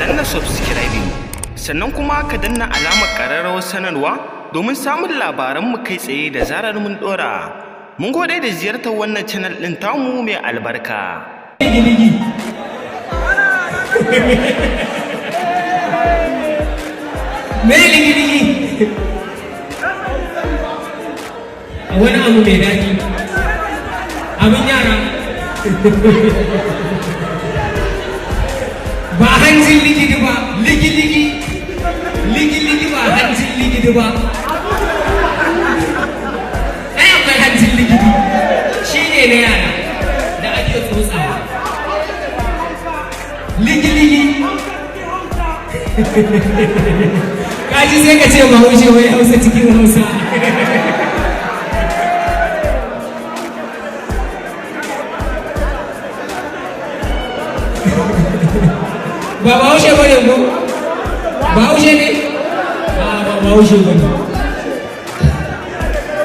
danna subscribing sannan kuma ka danna alamar ƙararrawar sanarwa domin samun labaranmu kai tsaye da zarar mun ɗora. Mun gode da ziyartar wannan channel ɗin tamu mai albarka. Me ligi-ligi wani abu mai daɗi abin yara ba hanjin ligidi ba ligi-ligi ligi-ligi ba hanjin ligidi ba ai akwai hanjin ligidi shi ne na yara da ake tsotsawa ligi-ligi kaji sai ka ce bahaushe wai hausa cikin hausa ba bahaushe ba ne ko bahaushe ne ba bahaushe ba ne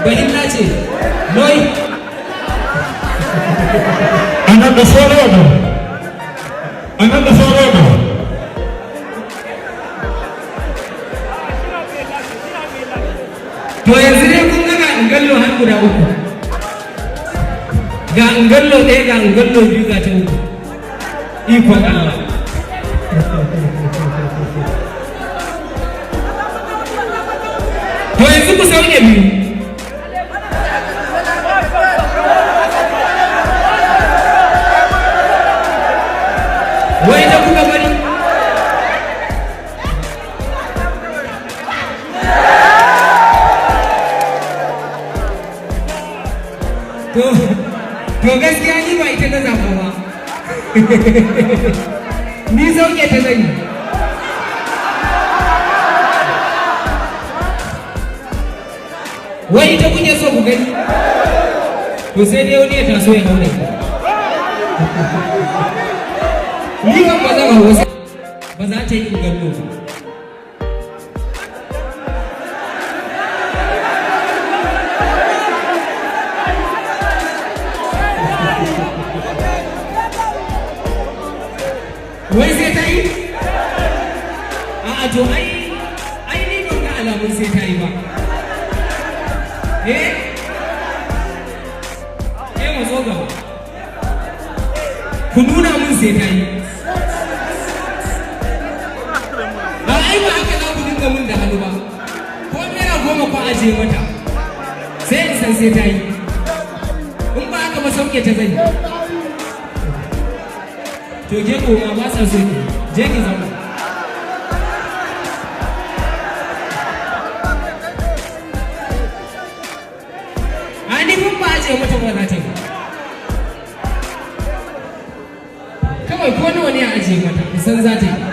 bahilla ce noi anan da sauran da anan da sauran da to yanzu dai kun ga ingallo har guda uku ga ingallo ɗaya ga ingallo biyu ga ta uku ikon Allah to yanzu ku sauke biyu wai da kuka bari to gaskiya ni ba ita na zaɓa ba ni sauke ta zai wai ita kuke so ku gani to sai dai wani ya taso ya haure ni kan ba zan hawa ba za ta yi ingallo ba wai sai ta yi? A'a to ai ni ban ga alamun sai ta yi ba. Mu zo gaba. Ku nuna mun sai ta yi. Ba ai ba haka za ku dinga mun da hannu ba. Ko naira 10 ku aje mata. Sai in san sai ta yi. In ba haka ba sauke ta zai. To ke koma ba sa so je ki zama ani mun ba ce mata ba za ta yi kawai ko nawa ne a aje mata san za ta yi